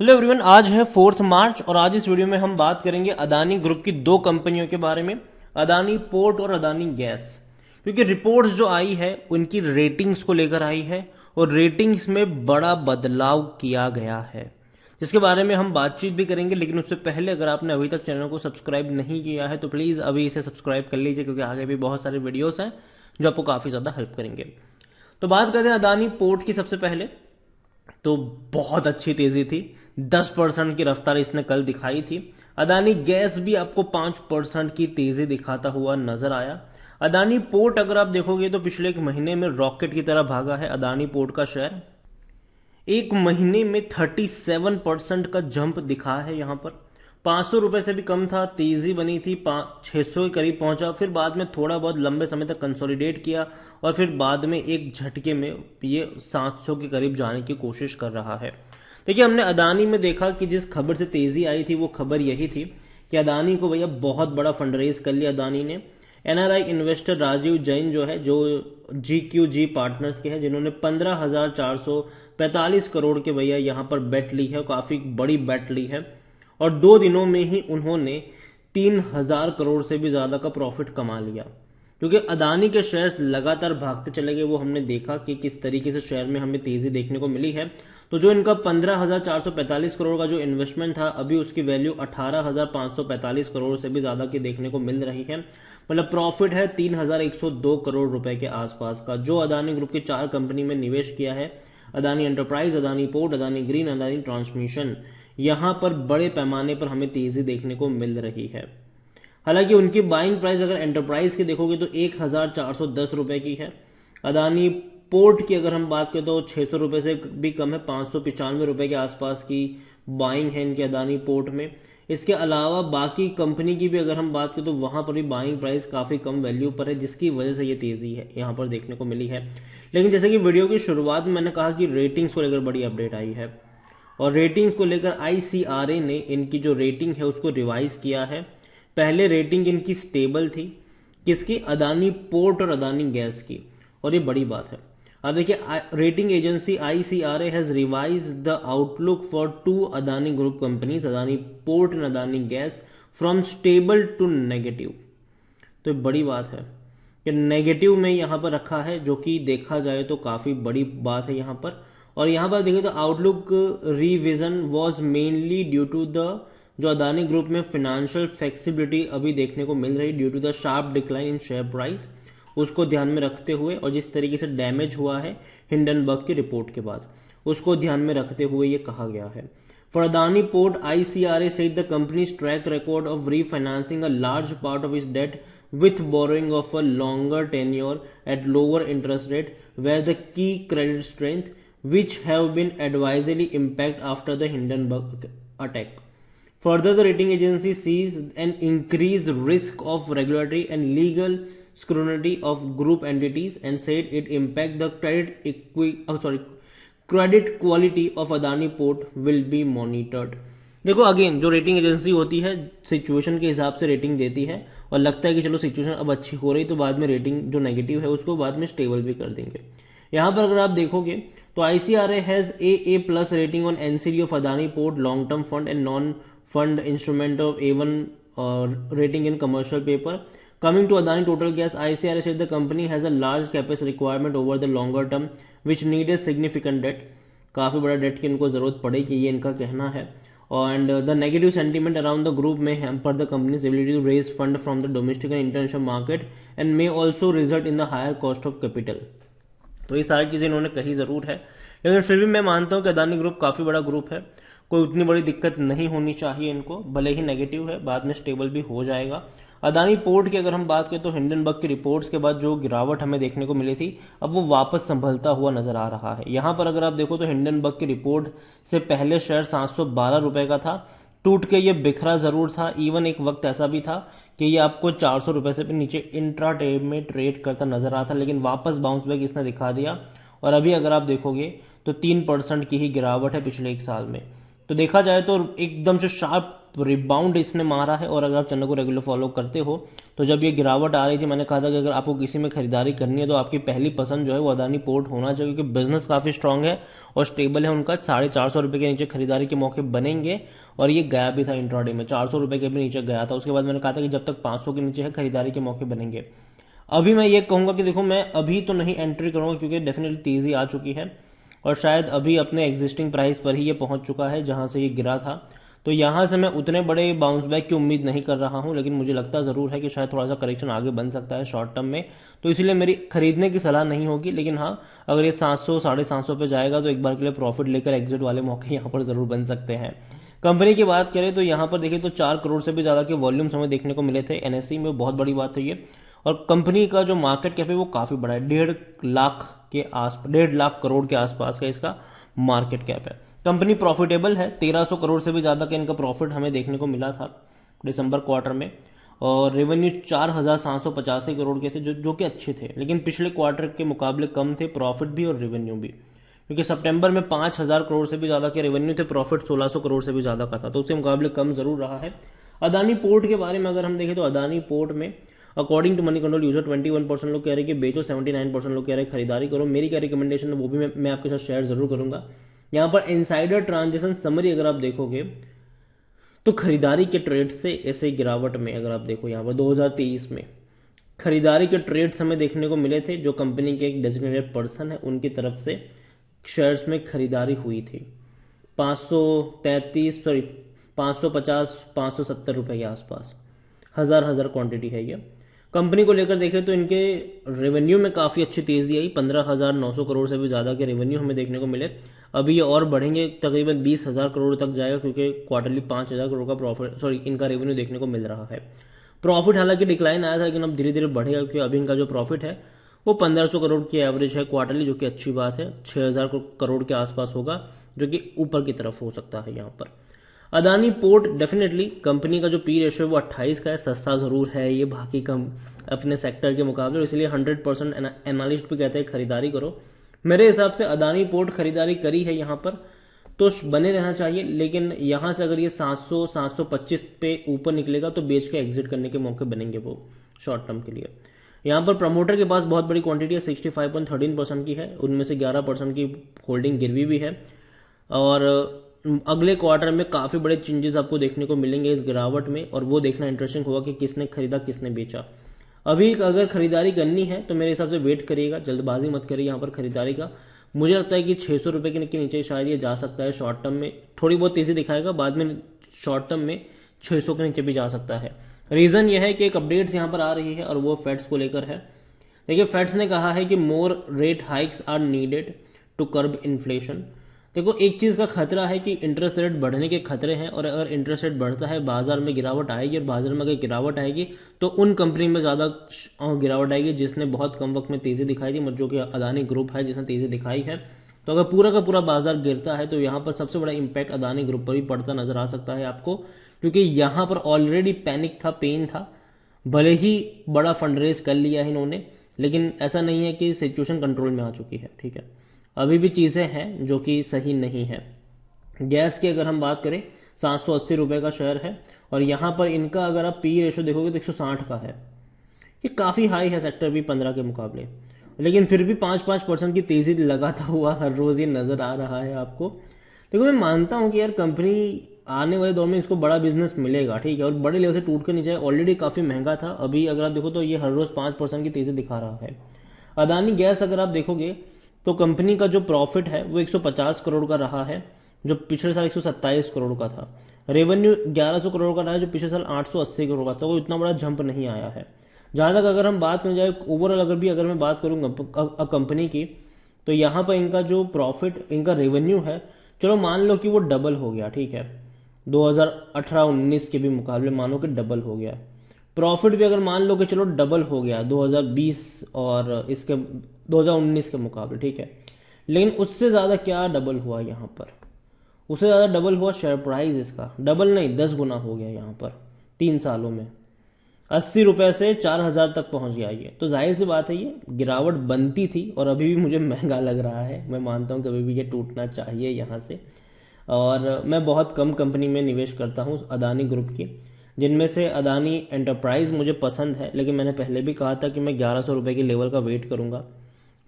Hello everyone, आज है 4 मार्च और आज इस वीडियो में हम बात करेंगे अदानी ग्रुप की दो कंपनियों के बारे में, अदानी पोर्ट और अदानी गैस। क्योंकि रिपोर्ट्स जो आई है उनकी रेटिंग्स को लेकर आई है और रेटिंग्स में बड़ा बदलाव किया गया है, जिसके बारे में हम बातचीत भी करेंगे। लेकिन उससे पहले अगर आपने अभी तक चैनल को सब्सक्राइब नहीं किया है तो प्लीज़ अभी इसे सब्सक्राइब कर लीजिए, क्योंकि आगे भी बहुत सारे वीडियोस हैं जो आपको काफ़ी ज़्यादा हेल्प करेंगे। तो बात करते हैं अदानी पोर्ट की। सबसे पहले तो बहुत अच्छी तेजी थी, 10% की रफ्तार इसने कल दिखाई थी। अदानी गैस भी आपको 5% की तेजी दिखाता हुआ नजर आया। अदानी पोर्ट अगर आप देखोगे तो पिछले एक महीने में रॉकेट की तरह भागा है अदानी पोर्ट का शेयर। एक महीने में 37% का जंप दिखा है। यहां पर 500 रुपए से भी कम था, तेजी बनी थी, 600 के करीब पहुंचा, फिर बाद में थोड़ा बहुत लंबे समय तक कंसोलिडेट किया और फिर बाद में एक झटके में ये 700 के करीब जाने की कोशिश कर रहा है। देखिए, हमने अदानी में देखा कि जिस खबर से तेजी आई थी वो खबर यही थी कि अदानी को भैया बहुत बड़ा फंडरेज कर लिया अदानी ने। एनआरआई इन्वेस्टर राजीव जैन जो है, जो GQG पार्टनर्स के हैं, जिन्होंने 15,445 करोड़ के भैया यहां पर बेट ली है, काफी बड़ी बेट ली है। और 2 दिनों में ही उन्होंने 3,000 करोड़ से भी ज्यादा का प्रॉफिट कमा लिया। क्योंकि अदानी के शेयर्स लगातार भागते चले गए, वो हमने देखा कि किस तरीके से शेयर में हमें तेजी देखने को मिली है। तो जो इनका 15,445 करोड़ का जो इन्वेस्टमेंट था, अभी उसकी वैल्यू 18,545 करोड़ से भी ज्यादा की देखने को मिल रही है। मतलब प्रॉफिट है 3,102 करोड़ रुपए के आसपास का, जो अदानी ग्रुप की 4 कंपनी में निवेश किया है। Adani enterprise, Adani port, Adani green, Adani transmission, यहां पर बड़े पैमाने पर हमें तेजी देखने को मिल रही है। हालांकि उनकी बाइंग प्राइस अगर एंटरप्राइज की देखोगे तो 1,410 रुपए की है। अदानी पोर्ट की अगर हम बात करें तो 600 रुपए से भी कम है, 595 रुपए के आसपास की बाइंग है इनके अदानी पोर्ट में। इसके अलावा बाकी कंपनी की भी अगर हम बात करें तो वहां पर भी बाइंग प्राइस काफी कम वैल्यू पर है, जिसकी वजह से ये तेजी है यहां पर देखने को मिली है। लेकिन जैसे कि वीडियो की शुरुआत में मैंने कहा कि रेटिंग्स को लेकर बड़ी अपडेट आई है और रेटिंग्स को लेकर ICRA ने इनकी जो रेटिंग है उसको रिवाइज किया है। पहले रेटिंग इनकी स्टेबल थी, किसकी? अदानी पोर्ट और अदानी गैस की, और ये बड़ी बात है। अब देखिए, rating agency ICRA has revised the outlook for 2 Adani group companies, Adani port and Adani gas, from stable to negative. तो ये बड़ी बात है कि नेगेटिव में यहां पर रखा है, जो कि देखा जाए तो काफी बड़ी बात है यहां पर। और यहां पर देखें तो outlook revision was mainly due to the, जो अदानी ग्रुप में फाइनेंशियल फ्लेक्सिबिलिटी अभी देखने को मिल रही due to the sharp decline in share price, उसको ध्यान में रखते हुए, और जिस तरीके से डैमेज हुआ है हिंडनबर्ग की रिपोर्ट के बाद, उसको ध्यान में रखते हुए ये कहा गया है। For Adani port, ICRA said the company's track record of refinancing a large part of its debt with borrowing of a longer tenure at lower interest rate were the key credit strength which have been advisedly impacted after the Hindenburg attack. Further, the rating agency sees an increased risk of regulatory and legal scrutiny of group entities and said it impact the credit quality of Adani Port will be monitored. देखो, again जो rating agency होती है situation के हिसाब से rating देती है, और लगता है कि चलो सिचुएशन अब अच्छी हो रही तो बाद में रेटिंग जो नेगेटिव है उसको बाद में स्टेबल भी कर देंगे। यहां पर अगर आप देखोगे तो ICRA has AA+ rating on NCD of Adani port long term fund and non fund instrument of A1 rating in commercial paper. Coming to Adani Total Gas, ICRA said the company has a large capex requirement over the longer term, which need a significant debt. काफी बड़ा date की इनको जरूरत पड़ेगी, ये इनका कहना है। And the negative sentiment around the group may hamper the company's ability to raise fund from the domestic and international market and may also result in the higher cost of capital. तो ये सारी चीजें इन्होंने कही जरूर है, लेकिन फिर भी मैं मानता हूं कि अदानी ग्रुप काफी बड़ा ग्रुप है, कोई उतनी बड़ी दिक्कत नहीं होनी चाहिए इनको, भले ही नेगेटिव है बाद में स्टेबल भी हो जाएगा। अदानी पोर्ट की अगर हम बात करें तो हिंडनबर्ग की रिपोर्ट्स के बाद जो गिरावट हमें देखने को मिली थी, अब वो वापस संभलता हुआ नजर आ रहा है। यहां पर अगर आप देखो तो हिंडनबर्ग की रिपोर्ट से पहले शेयर 712 रुपए का था, टूट के ये बिखरा जरूर था। इवन एक वक्त ऐसा भी था कि ये आपको 400 रुपए से भी नीचे इंट्रा डे में ट्रेड करता नजर रहा था, लेकिन वापस बाउंस बैक इसने दिखा दिया। और अभी अगर आप देखोगे तो 3% की ही गिरावट है पिछले एक साल में। तो देखा जाए तो एकदम से शार्प रिबाउंड इसने मारा है। और अगर आप चैनल को रेगुलर फॉलो करते हो तो जब ये गिरावट आ रही थी मैंने कहा था कि अगर आपको किसी में खरीदारी करनी है तो आपकी पहली पसंद जो है वो अदानी पोर्ट होना चाहिए, क्योंकि बिजनेस काफ़ी स्ट्रांग है और स्टेबल है उनका। 450 रुपये के नीचे खरीदारी के मौके बनेंगे और ये गया भी था इंट्राडे में, 400 रुपये के भी नीचे गया था। उसके बाद मैंने कहा था कि जब तक 500 के नीचे है खरीदारी के मौके बनेंगे। अभी मैं ये कहूंगा कि देखो मैं अभी तो नहीं एंट्री करूंगा क्योंकि डेफिनेटली तेजी आ चुकी है और शायद अभी अपने एग्जिस्टिंग प्राइस पर ही ये पहुंच चुका है जहां से ये गिरा था। तो यहां से मैं उतने बड़े बाउंस बैक की उम्मीद नहीं कर रहा हूं, लेकिन मुझे लगता जरूर है कि शायद थोड़ा सा करेक्शन आगे बन सकता है शॉर्ट टर्म में। तो इसलिए मेरी खरीदने की सलाह नहीं होगी, लेकिन हाँ अगर ये 700 750 पे जाएगा तो एक बार के लिए प्रॉफिट लेकर एग्जिट वाले मौके यहाँ पर जरूर बन सकते हैं। कंपनी की बात करें तो यहाँ पर देखिए तो 4 करोड़ से भी ज्यादा के वॉल्यूम्स हमें देखने को मिले थे एनएसई में, बहुत बड़ी बात है ये। और कंपनी का जो मार्केट कैप है वो काफी बड़ा है, 1.5 लाख करोड़ के आसपास का इसका मार्केट कैप है। कंपनी प्रॉफिटेबल है, 1300 करोड़ से भी ज्यादा का इनका प्रॉफिट हमें देखने को मिला था दिसंबर क्वार्टर में। और रेवेन्यू 4785 करोड़ के थे जो कि अच्छे थे, लेकिन पिछले क्वार्टर के मुकाबले कम थे प्रॉफिट भी और रेवेन्यू भी, क्योंकि सितंबर में 5000 करोड़ से भी ज्यादा के रेवेन्यू थे, प्रॉफिट 1600 करोड़ से भी ज्यादा का था, तो उसके मुकाबले कम जरूर रहा है। अदानी पोर्ट के बारे में अगर हम देखें तो अदानी पोर्ट में according to Moneycontrol user 21% लोग कह रहे हैं कि बेचो, 79% लोग कह रहे हैं खरीदारी करो। मेरी क्या रिकमेंडेशन है वो भी मैं आपके साथ शेयर जरूर करूंगा। यहाँ पर इनसाइडर ट्रांजेक्शन समरी अगर आप देखोगे तो खरीदारी के ट्रेड से ऐसे गिरावट में अगर आप देखो यहाँ पर 2023 में खरीदारी के ट्रेड्स हमें देखने को मिले थे, जो कंपनी के एक डेजिग्नेटेड पर्सन है उनकी तरफ से शेयर्स में खरीदारी हुई थी 550 570 रुपए के आसपास, हजार क्वांटिटी है ये। कंपनी को लेकर देखें तो इनके रेवेन्यू में काफ़ी अच्छी तेजी आई, 15,900 करोड़ से भी ज़्यादा के रेवेन्यू हमें देखने को मिले। अभी ये और बढ़ेंगे, तकरीबन 20,000 करोड़ तक जाएगा, क्योंकि क्वार्टरली 5,000 करोड़ का प्रॉफिट इनका रेवेन्यू देखने को मिल रहा है। प्रॉफिट हालांकि डिक्लाइन आया था, लेकिन अब धीरे धीरे बढ़ेगा, क्योंकि अभी इनका जो प्रॉफिट है वो 1500 करोड़ की एवरेज है क्वार्टरली, जो कि अच्छी बात है। 6000 करोड़ के आसपास होगा, जो कि ऊपर की तरफ हो सकता है यहाँ पर। अदानी पोर्ट डेफिनेटली कंपनी का जो पी रेशियो वो 28 का है, सस्ता जरूर है ये बाकी कम अपने सेक्टर के मुकाबले, इसलिए 100% एनालिस्ट भी कहते हैं खरीदारी करो। मेरे हिसाब से अदानी पोर्ट खरीदारी करी है यहाँ पर तो बने रहना चाहिए, लेकिन यहाँ से अगर ये 700 725 पे ऊपर निकलेगा तो बेच के एग्जिट करने के मौके बनेंगे वो शॉर्ट टर्म के लिए। यहाँ पर प्रमोटर के पास बहुत बड़ी क्वांटिटी है, 65.13% की है, उनमें से 11% की होल्डिंग गिरवी भी है। और अगले क्वार्टर में काफ़ी बड़े चेंजेस आपको देखने को मिलेंगे इस गिरावट में, और वो देखना इंटरेस्टिंग होगा कि किसने खरीदा किसने बेचा। अभी अगर खरीदारी करनी है तो मेरे हिसाब से वेट करिएगा, जल्दबाजी मत करिए यहाँ पर खरीदारी का। मुझे लगता है कि 600 रुपये के नीचे शायद ये जा सकता है शॉर्ट टर्म में, थोड़ी बहुत तेजी दिखाएगा, बाद में शॉर्ट टर्म में 600 के नीचे भी जा सकता है। रीज़न यह है कि एक अपडेट्स यहाँ पर आ रही है और वो फेड्स को लेकर है। देखिए फेड्स ने कहा है कि more rate hikes are needed to curb inflation. देखो एक चीज़ का खतरा है कि इंटरेस्ट रेट बढ़ने के खतरे हैं, और अगर इंटरेस्ट रेट बढ़ता है बाजार में गिरावट आएगी, और बाजार में अगर गिरावट आएगी तो उन कंपनी में ज़्यादा गिरावट आएगी जिसने बहुत कम वक्त में तेज़ी दिखाई थी, जो कि अदानी ग्रुप है जिसने तेज़ी दिखाई है। तो अगर पूरा का पूरा बाजार गिरता है तो यहाँ पर सबसे बड़ा इंपैक्ट अदानी ग्रुप पर भी पड़ता नजर आ सकता है आपको, क्योंकि यहाँ पर ऑलरेडी पैनिक था, पेन था। भले ही बड़ा फंड रेज कर लिया है इन्होंने, लेकिन ऐसा नहीं है कि सिचुएशन कंट्रोल में आ चुकी है, ठीक है। अभी भी चीज़ें हैं जो कि सही नहीं है। गैस की अगर हम बात करें 780 रुपये का शेयर है, और यहाँ पर इनका अगर आप पी रेशो देखोगे तो 160 का है। ये काफ़ी हाई है सेक्टर भी 15 के मुकाबले, लेकिन फिर भी 5% की तेज़ी लगाता हुआ हर रोज़ ये नज़र आ रहा है आपको। देखो मैं मानता हूँ कि यार कंपनी आने वाले दौर में इसको बड़ा बिजनेस मिलेगा, ठीक है, और बड़े लेवल से टूट कर नहीं जाए, ऑलरेडी काफ़ी महंगा था। अभी अगर आप देखो तो ये हर रोज़ 5% की तेज़ी दिखा रहा है। अदानी गैस अगर आप देखोगे तो कंपनी का जो प्रॉफिट है वो 150 करोड़ का रहा है, जो पिछले साल 127 करोड़ का था। रेवेन्यू 1100 करोड़ का रहा है, जो पिछले साल 880 करोड़ का था। वो इतना बड़ा जंप नहीं आया है। जहाँ तक अगर हम बात करें जाए ओवरऑल, अगर मैं बात करूँ कंपनी की, तो यहाँ पर इनका जो प्रॉफिट, इनका रेवेन्यू है, चलो मान लो कि वो डबल हो गया, ठीक है, 2018-19 के भी मुकाबले मानो कि डबल हो गया। प्रॉफिट भी अगर मान लो कि चलो डबल हो गया 2020 और इसके 2019 के मुकाबले, ठीक है, लेकिन उससे ज़्यादा क्या डबल हुआ यहाँ पर? उससे ज़्यादा डबल हुआ शेयर प्राइस इसका, डबल नहीं 10 गुना हो गया यहाँ पर 3 सालों में। 80 रुपये से 4000 तक पहुँच गया ये। तो जाहिर सी बात है ये गिरावट बनती थी, और अभी भी मुझे महंगा लग रहा है। मैं मानता हूँ कि अभी भी ये टूटना चाहिए यहाँ से। और मैं बहुत कम कंपनी में निवेश करता हूँ अदानी ग्रुप की, जिनमें से अदानी एंटरप्राइज मुझे पसंद है, लेकिन मैंने पहले भी कहा था कि मैं 1100 रुपये के लेवल का वेट करूंगा,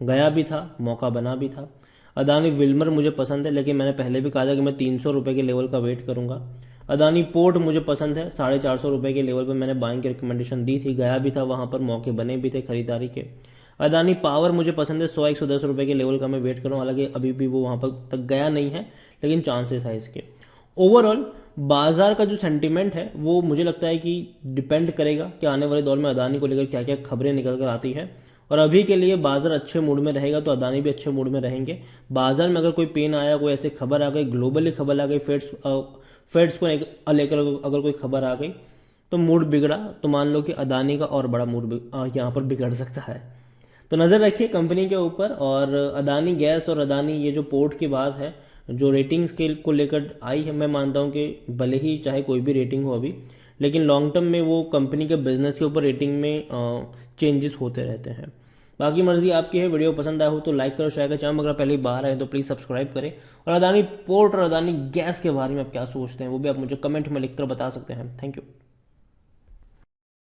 गया भी था, मौका बना भी था। अदानी विल्मर मुझे पसंद है, लेकिन मैंने पहले भी कहा था कि मैं 300 रुपये के लेवल का वेट करूंगा। अदानी पोर्ट मुझे पसंद है, 450 रुपये के लेवल पर मैंने बाइंग की रिकमेंडेशन दी थी, गया भी था, वहां पर मौके बने भी थे खरीदारी के। अदानी पावर मुझे पसंद है, 100-110 रुपये के लेवल का मैं वेट करूँ, हालांकि अभी भी वो वहां पर तक गया नहीं है, लेकिन चांसेस है इसके। ओवरऑल बाजार का जो सेंटीमेंट है वो मुझे लगता है कि डिपेंड करेगा कि आने वाले दौर में अदानी को लेकर क्या क्या खबरें निकल कर आती है। और अभी के लिए बाजार अच्छे मूड में रहेगा तो अदानी भी अच्छे मूड में रहेंगे। बाजार में अगर कोई पेन आया, कोई ऐसी खबर आ गई, ग्लोबली खबर आ गई, फेड्स को लेकर अगर कोई खबर आ गई तो मूड बिगड़ा, तो मान लो कि अदानी का और बड़ा मूड यहाँ पर बिगड़ सकता है। तो नज़र रखिए कंपनी के ऊपर। और अदानी गैस और अदानी ये जो पोर्ट की बात है, जो रेटिंग स्केल को लेकर आई है, मैं मानता हूँ कि भले ही चाहे कोई भी रेटिंग हो अभी, लेकिन लॉन्ग टर्म में वो कंपनी के बिजनेस के ऊपर रेटिंग में चेंजेस होते रहते हैं। बाकी मर्जी आपकी है। वीडियो पसंद आया हो तो लाइक करो, शेयर करो, चैनल अगर पहले बाहर आए तो प्लीज़ सब्सक्राइब करें। और अदानी पोर्ट और अदानी गैस के बारे में आप क्या सोचते हैं वो भी आप मुझे कमेंट में लिखकर बता सकते हैं। Thank you.